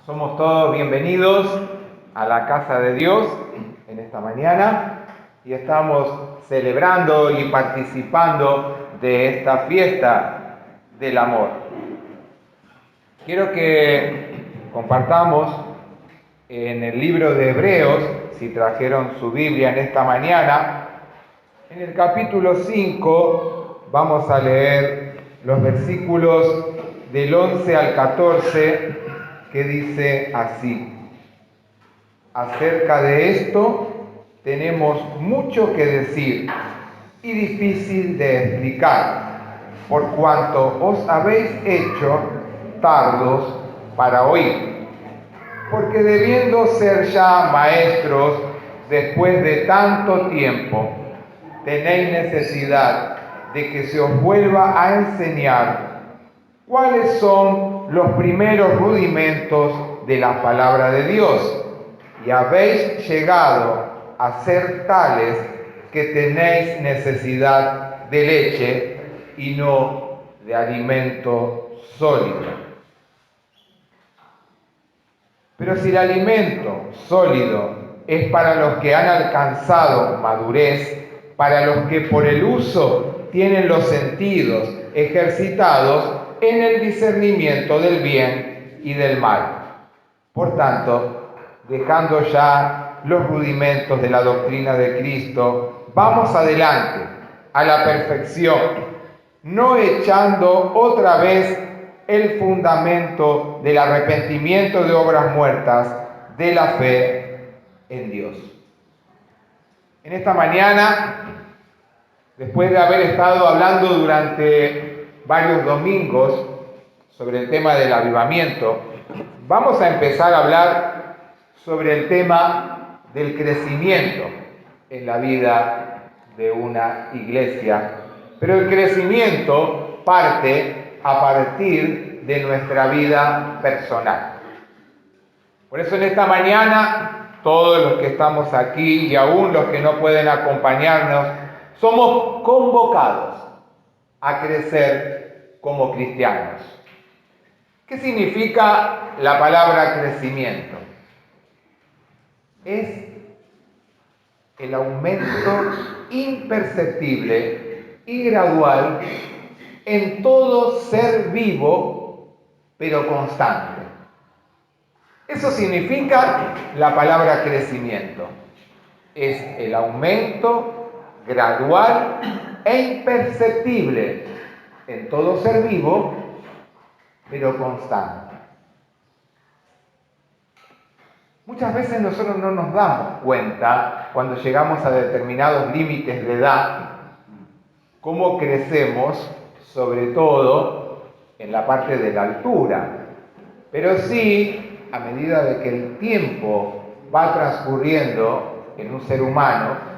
Somos todos bienvenidos a la casa de Dios en esta mañana y estamos celebrando y participando de esta fiesta del amor. Quiero que compartamos en el libro de Hebreos, si trajeron su Biblia en esta mañana, en el capítulo 5 vamos a leer los versículos del 11 al 14 que dice así: acerca de esto tenemos mucho que decir y difícil de explicar, por cuanto os habéis hecho tardos para oír. Porque debiendo ser ya maestros después de tanto tiempo, tenéis necesidad de que se os vuelva a enseñar cuáles son los primeros rudimentos de la palabra de Dios, y habéis llegado a ser tales que tenéis necesidad de leche y no de alimento sólido. Pero si el alimento sólido es para los que han alcanzado madurez, para los que por el uso tienen los sentidos ejercitados en el discernimiento del bien y del mal. Por tanto, dejando ya los rudimentos de la doctrina de Cristo, vamos adelante a la perfección, no echando otra vez el fundamento del arrepentimiento de obras muertas, de la fe en Dios. En esta mañana, después de haber estado hablando durante varios domingos sobre el tema del avivamiento, vamos a empezar a hablar sobre el tema del crecimiento en la vida de una iglesia. Pero el crecimiento parte a partir de nuestra vida personal. Por eso en esta mañana, todos los que estamos aquí y aún los que no pueden acompañarnos, somos convocados a crecer como cristianos. ¿Qué significa la palabra crecimiento? Es el aumento imperceptible y gradual en todo ser vivo, pero constante. Eso significa la palabra crecimiento. Es el aumento gradual e imperceptible en todo ser vivo, pero constante. Muchas veces nosotros no nos damos cuenta, cuando llegamos a determinados límites de edad, cómo crecemos, sobre todo en la parte de la altura. Pero sí, a medida de que el tiempo va transcurriendo en un ser humano,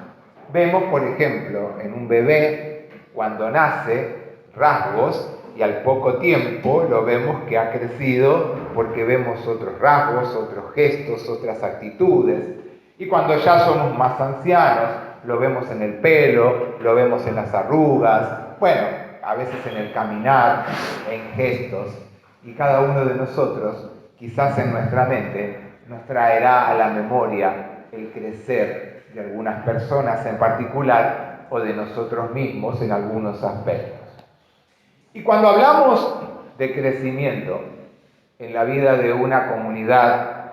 vemos, por ejemplo, en un bebé, cuando nace, rasgos, y al poco tiempo lo vemos que ha crecido porque vemos otros rasgos, otros gestos, otras actitudes. Y cuando ya somos más ancianos, lo vemos en el pelo, lo vemos en las arrugas, bueno, a veces en el caminar, en gestos. Y cada uno de nosotros, quizás en nuestra mente, nos traerá a la memoria el crecer de algunas personas en particular o de nosotros mismos en algunos aspectos. Y cuando hablamos de crecimiento en la vida de una comunidad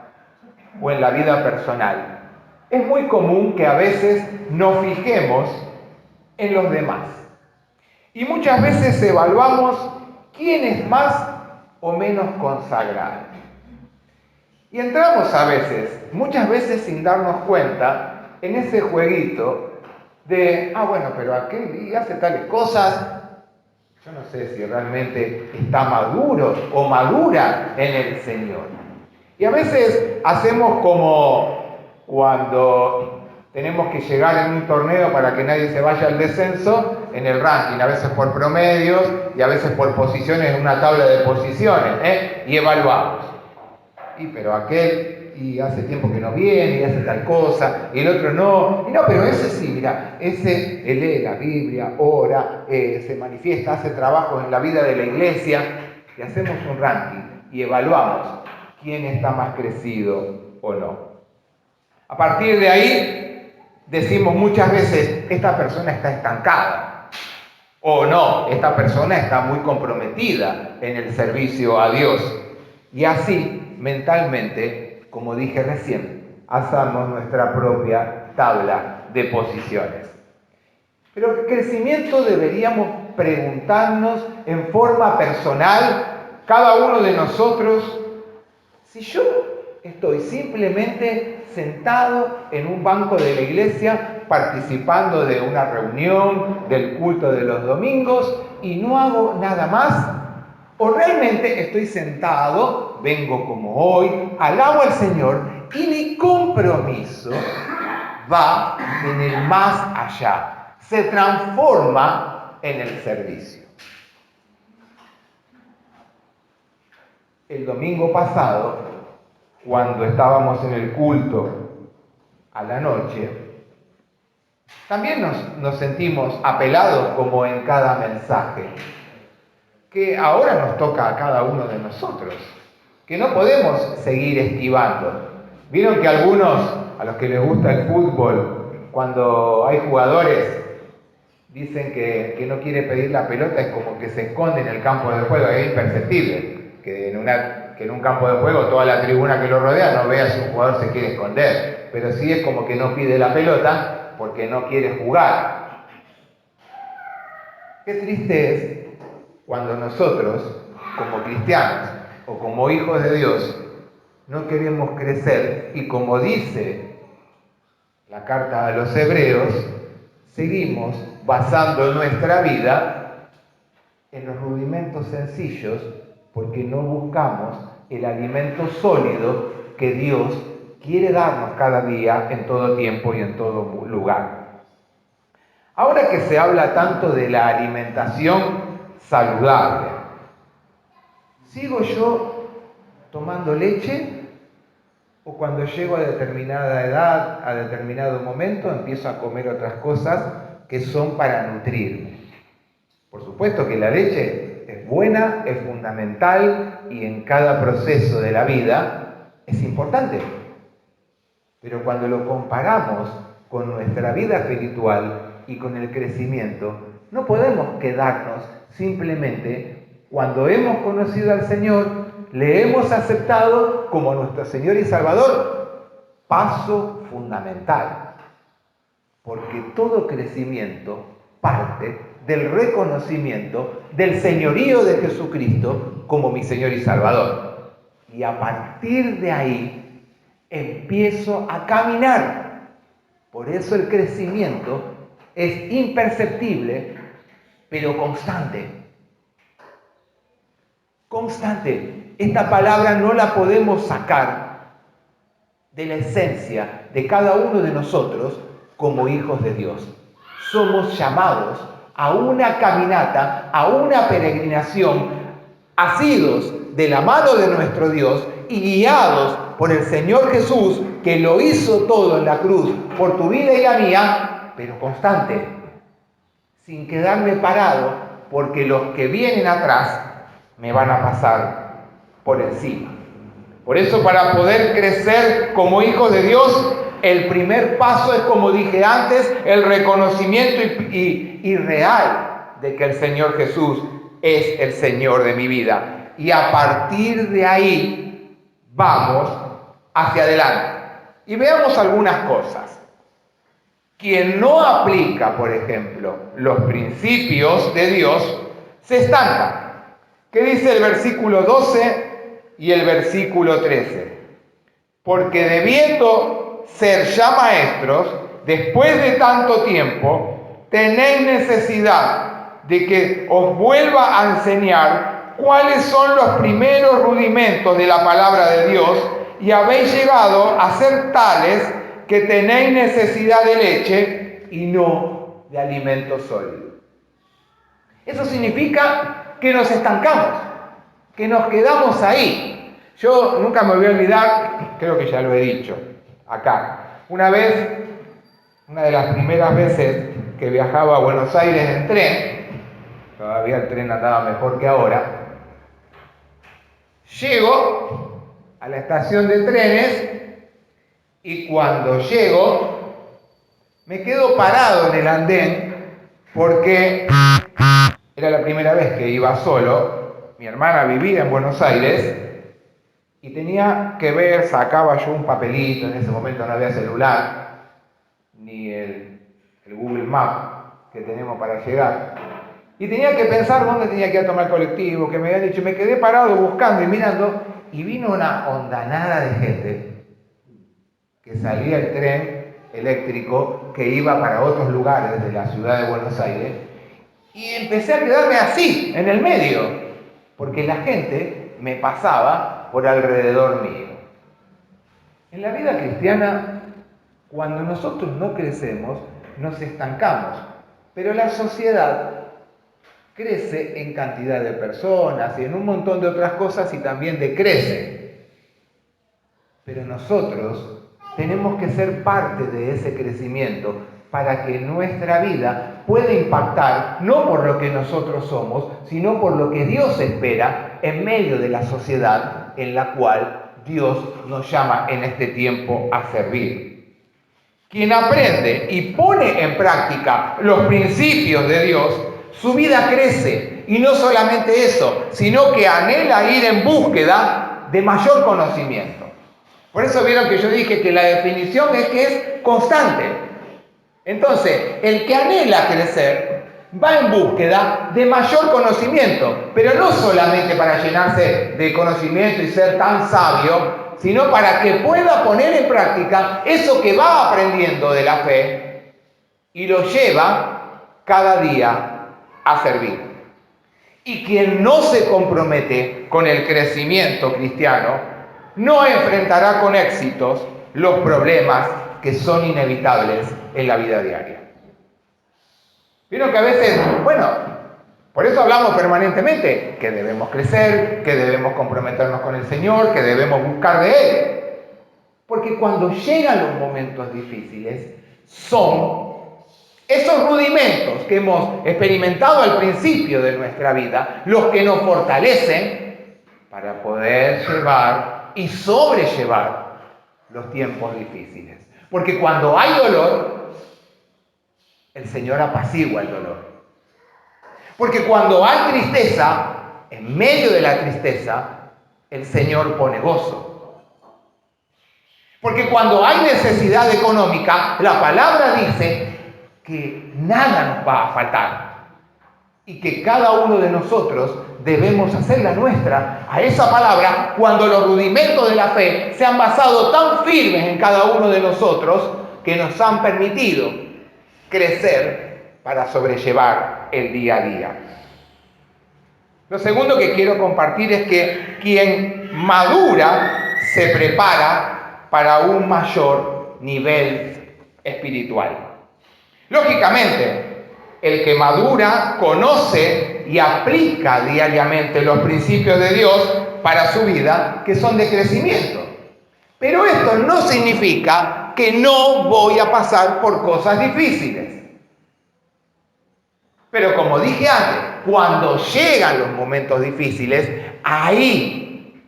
o en la vida personal, es muy común que a veces nos fijemos en los demás. Y muchas veces evaluamos quién es más o menos consagrado. Y entramos a veces, muchas veces sin darnos cuenta, en ese jueguito de, bueno, pero aquel hace tales cosas. Yo no sé si realmente está maduro o madura en el Señor. Y a veces hacemos como cuando tenemos que llegar en un torneo para que nadie se vaya al descenso, en el ranking, a veces por promedios y a veces por posiciones en una tabla de posiciones, y evaluamos. Pero aquel hace tiempo que no viene y hace tal cosa, y el otro no. Y no, pero ese sí, mira, ese lee la Biblia, ora, se manifiesta, hace trabajos en la vida de la iglesia, y hacemos un ranking y evaluamos quién está más crecido o no. A partir de ahí decimos muchas veces, esta persona está estancada. O no, esta persona está muy comprometida en el servicio a Dios. Y así, mentalmente, como dije recién, hacemos nuestra propia tabla de posiciones. Pero el crecimiento deberíamos preguntarnos en forma personal, cada uno de nosotros, si yo estoy simplemente sentado en un banco de la iglesia, participando de una reunión, del culto de los domingos, y no hago nada más, o realmente estoy sentado, vengo como hoy, alabo al Señor, y mi compromiso va en el más allá, se transforma en el servicio. El domingo pasado, cuando estábamos en el culto a la noche, también nos sentimos apelados como en cada mensaje, que ahora nos toca a cada uno de nosotros, que no podemos seguir esquivando. Vieron que algunos, a los que les gusta el fútbol, cuando hay jugadores, dicen que no quiere pedir la pelota, es como que se esconde en el campo de juego, es imperceptible, que en un campo de juego toda la tribuna que lo rodea no vea si un jugador se quiere esconder, pero sí es como que no pide la pelota porque no quiere jugar. Qué triste es cuando nosotros, como cristianos o como hijos de Dios, no queremos crecer y, como dice la carta a los Hebreos, seguimos basando nuestra vida en los rudimentos sencillos porque no buscamos el alimento sólido que Dios quiere darnos cada día, en todo tiempo y en todo lugar. Ahora que se habla tanto de la alimentación saludable, ¿sigo yo tomando leche? ¿O cuando llego a determinada edad, a determinado momento, empiezo a comer otras cosas que son para nutrirme? Por supuesto que la leche es buena, es fundamental y en cada proceso de la vida es importante. Pero cuando lo comparamos con nuestra vida espiritual y con el crecimiento, no podemos quedarnos simplemente cuando hemos conocido al Señor, le hemos aceptado como nuestro Señor y Salvador. Paso fundamental, porque todo crecimiento parte del reconocimiento del señorío de Jesucristo como mi Señor y Salvador. Y a partir de ahí empiezo a caminar. Por eso el crecimiento es imperceptible, pero constante. Constante. Esta palabra no la podemos sacar de la esencia de cada uno de nosotros como hijos de Dios. Somos llamados a una caminata, a una peregrinación, asidos de la mano de nuestro Dios y guiados por el Señor Jesús, que lo hizo todo en la cruz por tu vida y la mía, pero constante, sin quedarme parado, porque los que vienen atrás me van a pasar por encima. Por eso, para poder crecer como hijos de Dios, el primer paso es, como dije antes, el reconocimiento y real de que el Señor Jesús es el Señor de mi vida. Y a partir de ahí vamos hacia adelante. Y veamos algunas cosas. Quien no aplica, por ejemplo, los principios de Dios, se estanca. ¿Qué dice el versículo 12 y el versículo 13? Porque debiendo ser ya maestros, después de tanto tiempo, tenéis necesidad de que os vuelva a enseñar cuáles son los primeros rudimentos de la palabra de Dios, y habéis llegado a ser tales que tenéis necesidad de leche y no de alimento sólido. Eso significa que nos estancamos, que nos quedamos ahí. Yo nunca me voy a olvidar, creo que ya lo he dicho acá, una de las primeras veces que viajaba a Buenos Aires en tren, todavía el tren andaba mejor que ahora, llego a la estación de trenes y cuando llego me quedo parado en el andén porque era la primera vez que iba solo. Mi hermana vivía en Buenos Aires y tenía que ver, sacaba yo un papelito, en ese momento no había celular, ni el Google Maps que tenemos para llegar. Y tenía que pensar dónde tenía que ir a tomar el colectivo, que me habían dicho, me quedé parado buscando y mirando, y vino una hondanada de gente que salía el tren eléctrico que iba para otros lugares de la ciudad de Buenos Aires, y empecé a quedarme así, en el medio, porque la gente me pasaba por alrededor mío. En la vida cristiana, cuando nosotros no crecemos, nos estancamos, pero la sociedad crece en cantidad de personas y en un montón de otras cosas y también decrece. Pero nosotros tenemos que ser parte de ese crecimiento para que nuestra vida pueda impactar no por lo que nosotros somos, sino por lo que Dios espera en medio de la sociedad en la cual Dios nos llama en este tiempo a servir. Quien aprende y pone en práctica los principios de Dios, su vida crece. Y no solamente eso, sino que anhela ir en búsqueda de mayor conocimiento. Por eso vieron que yo dije que la definición es que es constante. Entonces, el que anhela crecer va en búsqueda de mayor conocimiento, pero no solamente para llenarse de conocimiento y ser tan sabio, sino para que pueda poner en práctica eso que va aprendiendo de la fe y lo lleva cada día a servir. Y quien no se compromete con el crecimiento cristiano no enfrentará con éxitos los problemas que son inevitables en la vida diaria. Vieron que a veces, por eso hablamos permanentemente que debemos crecer, que debemos comprometernos con el Señor, que debemos buscar de Él. Porque cuando llegan los momentos difíciles, son esos rudimentos que hemos experimentado al principio de nuestra vida los que nos fortalecen para poder llevar y sobrellevar los tiempos difíciles. Porque cuando hay dolor, el Señor apacigua el dolor. Porque cuando hay tristeza, en medio de la tristeza, el Señor pone gozo. Porque cuando hay necesidad económica, la palabra dice que nada nos va a faltar y que cada uno de nosotros debemos hacer la nuestra a esa palabra cuando los rudimentos de la fe se han basado tan firmes en cada uno de nosotros que nos han permitido crecer para sobrellevar el día a día. Lo segundo que quiero compartir es que quien madura se prepara para un mayor nivel espiritual. Lógicamente, el que madura conoce y aplica diariamente los principios de Dios para su vida, que son de crecimiento. Pero esto no significa que no voy a pasar por cosas difíciles. Pero como dije antes, cuando llegan los momentos difíciles, ahí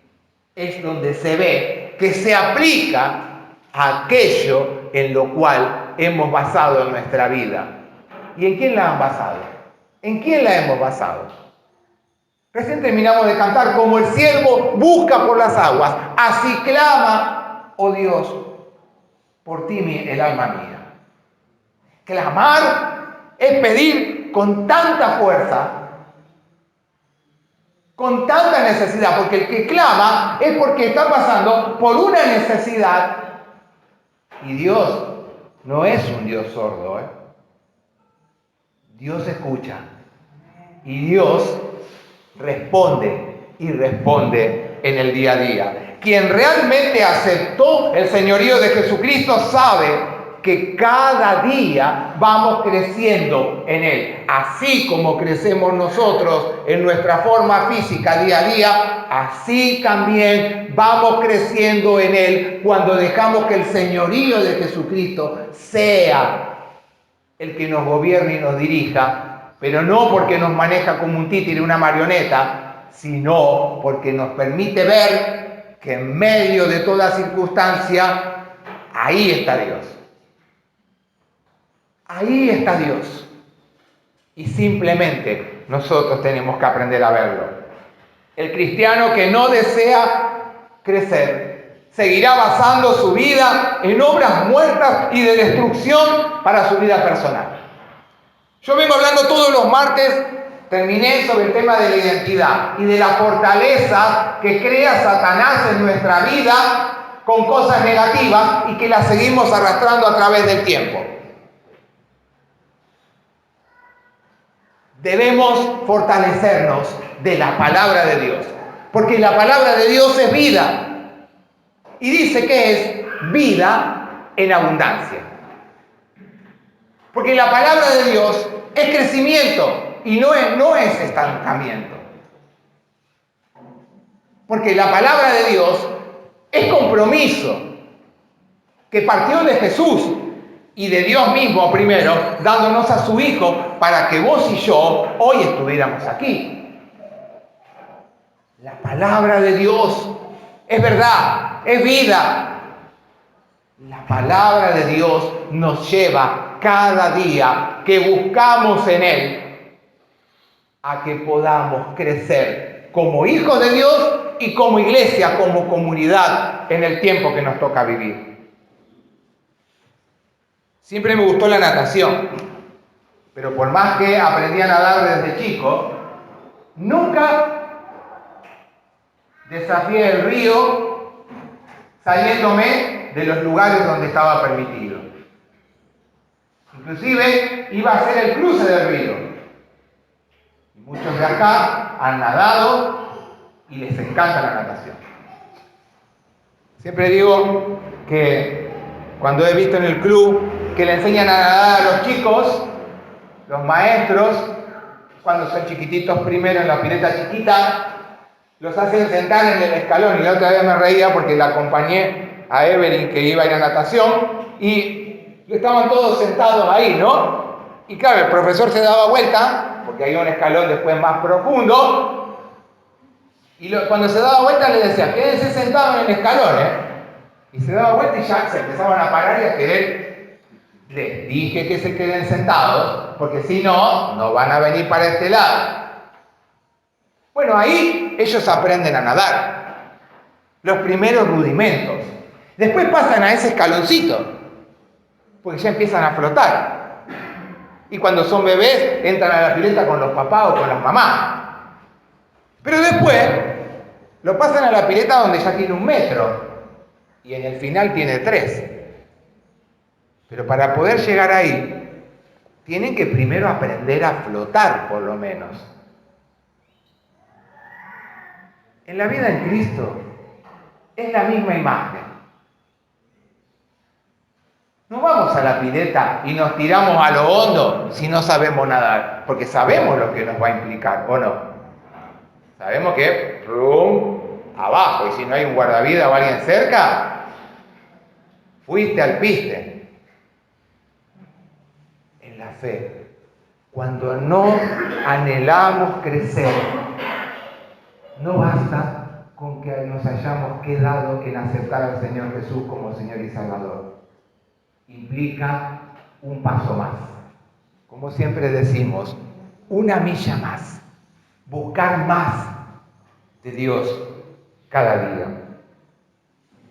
es donde se ve que se aplica aquello en lo cual hemos basado en nuestra vida. ¿Y en quién la han basado? ¿En quién la hemos basado? Recién terminamos de cantar, como el siervo busca por las aguas, así clama, oh Dios, por ti el alma mía. Clamar es pedir con tanta fuerza, con tanta necesidad, porque el que clama es porque está pasando por una necesidad. Y Dios no es un Dios sordo, Dios escucha y Dios responde y responde en el día a día. Quien realmente aceptó el señorío de Jesucristo sabe que cada día vamos creciendo en Él. Así como crecemos nosotros en nuestra forma física día a día, así también vamos creciendo en Él cuando dejamos que el señorío de Jesucristo sea el que nos gobierne y nos dirija, pero no porque nos maneja como un títere, una marioneta, sino porque nos permite ver que en medio de toda circunstancia, ahí está Dios. Ahí está Dios. Y simplemente nosotros tenemos que aprender a verlo. El cristiano que no desea crecer seguirá basando su vida en obras muertas y de destrucción para su vida personal. Yo vengo hablando todos los martes, terminé sobre el tema de la identidad y de la fortaleza que crea Satanás en nuestra vida con cosas negativas y que las seguimos arrastrando a través del tiempo. Debemos fortalecernos de la palabra de Dios, porque la palabra de Dios es vida y dice que es vida en abundancia. Porque la palabra de Dios es crecimiento y no es estancamiento. Porque la palabra de Dios es compromiso que partió de Jesús y de Dios mismo primero, dándonos a su Hijo para que vos y yo hoy estuviéramos aquí. La palabra de Dios es verdad, es vida. La palabra de Dios nos lleva cada día que buscamos en Él a que podamos crecer como hijos de Dios y como iglesia, como comunidad en el tiempo que nos toca vivir. Siempre me gustó la natación, pero por más que aprendí a nadar desde chico, nunca desafié el río saliéndome de los lugares donde estaba permitido. Inclusive iba a hacer el cruce del río. Y muchos de acá han nadado y les encanta la natación. Siempre digo que cuando he visto en el club que le enseñan a nadar a los chicos, los maestros, cuando son chiquititos primero en la pileta chiquita, los hacen sentar en el escalón. Y la otra vez me reía porque la acompañé a Evelyn, que iba a ir a natación, y estaban todos sentados ahí, ¿no? Y claro, el profesor se daba vuelta, porque hay un escalón después más profundo, y cuando se daba vuelta le decía, quédense sentados en el escalón, ¿eh? Y se daba vuelta y ya se empezaban a parar y a querer. Les dije que se queden sentados, porque si no, no van a venir para este lado. Bueno, ahí ellos aprenden a nadar. Los primeros rudimentos. Después pasan a ese escaloncito, porque ya empiezan a flotar. Y cuando son bebés, entran a la pileta con los papás o con las mamás. Pero después, lo pasan a la pileta donde ya tiene 1 metro. Y en el final tiene 3. Pero para poder llegar ahí, tienen que primero aprender a flotar, por lo menos. En la vida en Cristo es la misma imagen. No vamos a la pileta y nos tiramos a lo hondo si no sabemos nadar, porque sabemos lo que nos va a implicar, ¿o no? Sabemos que abajo, y si no hay un guardavidas o alguien cerca, fuiste al piste. En la fe, cuando no anhelamos crecer, no basta con que nos hayamos quedado en aceptar al Señor Jesús como Señor y Salvador. Implica un paso más. Como siempre decimos, una milla más. Buscar más de Dios cada día.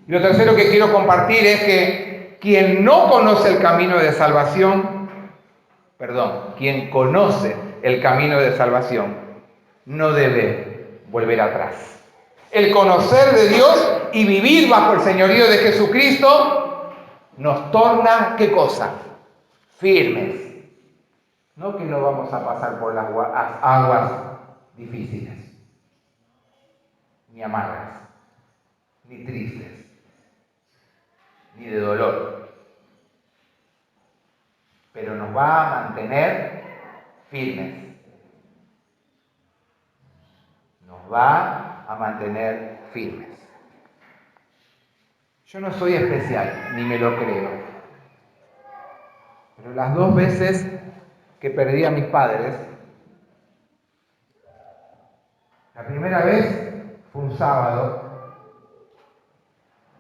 Y lo tercero que quiero compartir es que quien no conoce el camino de salvación, quien conoce el camino de salvación, no debe volver atrás. El conocer de Dios y vivir bajo el señorío de Jesucristo nos torna, ¿qué cosa? Firmes. No que no vamos a pasar por las aguas difíciles, ni amargas, ni tristes, ni de dolor. Pero nos va a mantener firmes. Nos va a mantener firmes. Yo no soy especial, ni me lo creo. Pero las 2 veces que perdí a mis padres, la primera vez fue un sábado,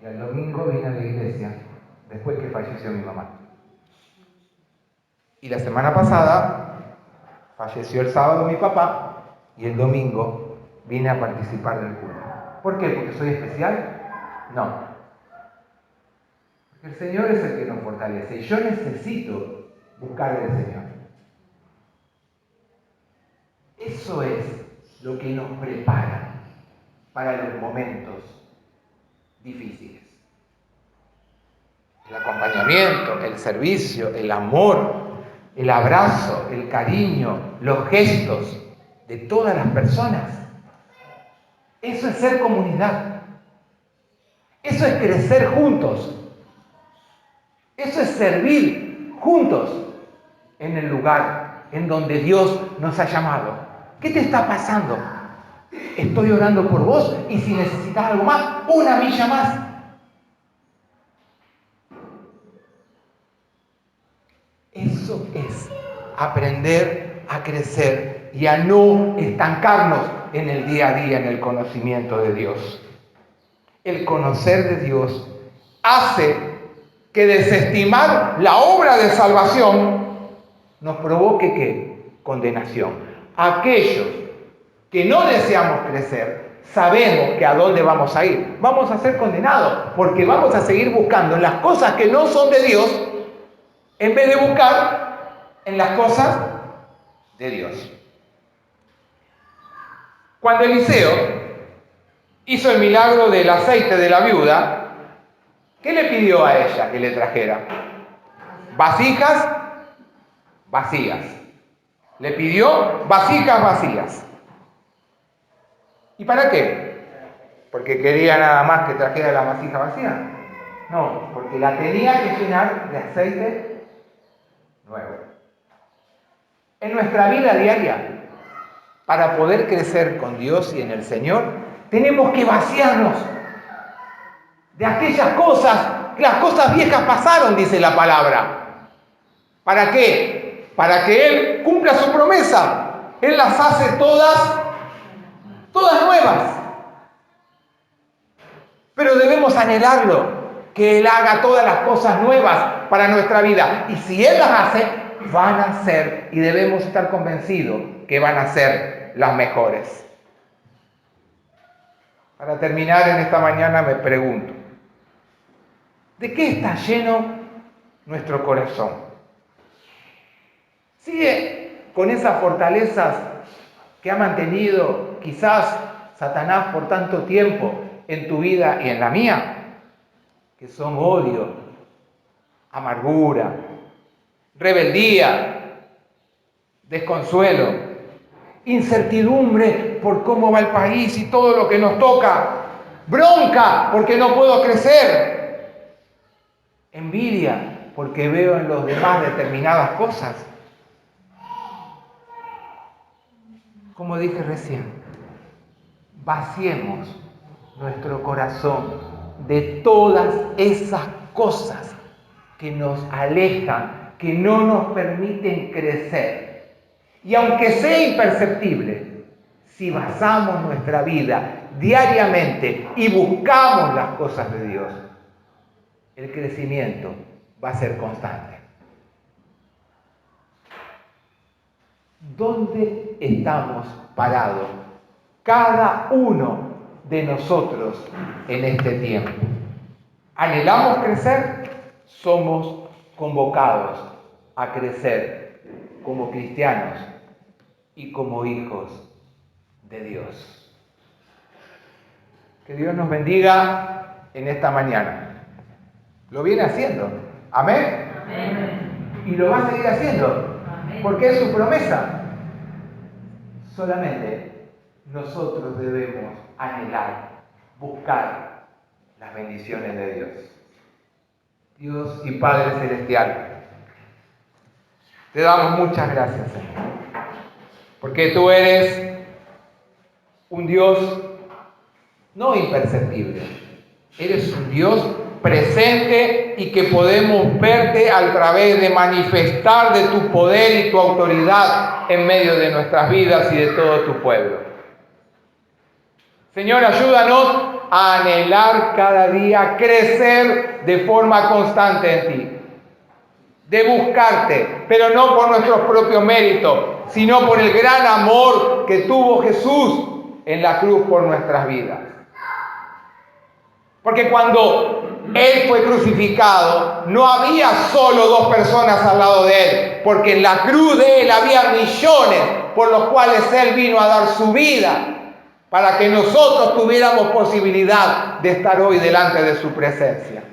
Y el domingo vine a la iglesia después que falleció mi mamá. Y la semana pasada falleció el sábado mi papá y el domingo vine a participar del culto. ¿Por qué? ¿Porque soy especial? No. Porque el Señor es el que nos fortalece y yo necesito buscar del Señor. Eso es lo que nos prepara para los momentos difíciles. El acompañamiento, el servicio, el amor, el abrazo, el cariño, los gestos de todas las personas. Eso es ser comunidad. Eso es crecer juntos. Eso es servir juntos en el lugar en donde Dios nos ha llamado. ¿Qué te está pasando? Estoy orando por vos y si necesitas algo más, una milla más. Eso es aprender a crecer y a no estancarnos en el día a día en el conocimiento de Dios. El conocer de Dios hace que desestimar la obra de salvación nos provoque ¿qué? Condenación. Aquellos que no deseamos crecer, sabemos que a dónde vamos a ir. Vamos a ser condenados porque vamos a seguir buscando en las cosas que no son de Dios en vez de buscar en las cosas de Dios. Cuando Eliseo hizo el milagro del aceite de la viuda, ¿qué le pidió a ella que le trajera? Vasijas vacías. Le pidió vasijas vacías. ¿Y para qué? ¿Porque quería nada más que trajera la vasija vacía? No, porque la tenía que llenar de aceite nuevo. En nuestra vida diaria, para poder crecer con Dios y en el Señor, tenemos que vaciarnos de aquellas cosas. Las cosas viejas pasaron, dice la palabra. ¿Para qué? Para que Él cumpla su promesa. Él las hace todas nuevas. Pero debemos anhelarlo, que Él haga todas las cosas nuevas para nuestra vida. Y si Él las hace, van a ser, y debemos estar convencidos que van a ser las mejores. Para terminar en esta mañana me pregunto, ¿de qué está lleno nuestro corazón? ¿Sigue con esas fortalezas que ha mantenido quizás Satanás por tanto tiempo en tu vida y en la mía? Que son odio, amargura, rebeldía, desconsuelo, incertidumbre por cómo va el país y todo lo que nos toca, bronca porque no puedo crecer, envidia porque veo en los demás determinadas cosas. Como dije recién, vaciemos nuestro corazón de todas esas cosas que nos alejan, que no nos permiten crecer. Y aunque sea imperceptible, si basamos nuestra vida diariamente y buscamos las cosas de Dios, el crecimiento va a ser constante. ¿Dónde estamos parados cada uno de nosotros en este tiempo? ¿Anhelamos crecer? Somos convocados a crecer como cristianos y como hijos de Dios. Que Dios nos bendiga en esta mañana. Lo viene haciendo. ¿Amén? Amén. Y lo va a seguir haciendo. Amén. Porque es su promesa. Solamente nosotros debemos anhelar, buscar las bendiciones de Dios. Dios y Padre Celestial, te damos muchas gracias, Señor, porque tú eres un Dios no imperceptible, eres un Dios presente y que podemos verte a través de manifestar de tu poder y tu autoridad en medio de nuestras vidas y de todo tu pueblo. Señor, ayúdanos a anhelar cada día crecer de forma constante en ti, de buscarte, pero no por nuestros propios méritos, sino por el gran amor que tuvo Jesús en la cruz por nuestras vidas. Porque cuando Él fue crucificado, no había solo dos personas al lado de Él, porque en la cruz de Él había millones por los cuales Él vino a dar su vida, para que nosotros tuviéramos posibilidad de estar hoy delante de su presencia.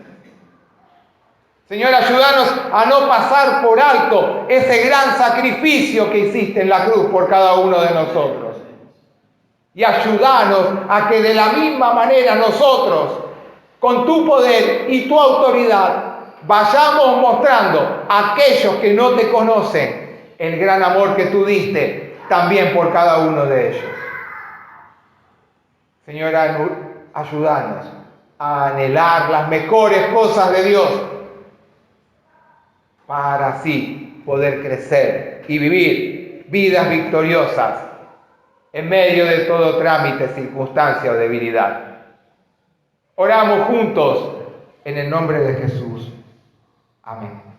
Señor, ayúdanos a no pasar por alto ese gran sacrificio que hiciste en la cruz por cada uno de nosotros. Y ayúdanos a que de la misma manera nosotros, con tu poder y tu autoridad, vayamos mostrando a aquellos que no te conocen el gran amor que tú diste también por cada uno de ellos. Señora, ayúdanos a anhelar las mejores cosas de Dios para así poder crecer y vivir vidas victoriosas en medio de todo trámite, circunstancia o debilidad. Oramos juntos en el nombre de Jesús. Amén.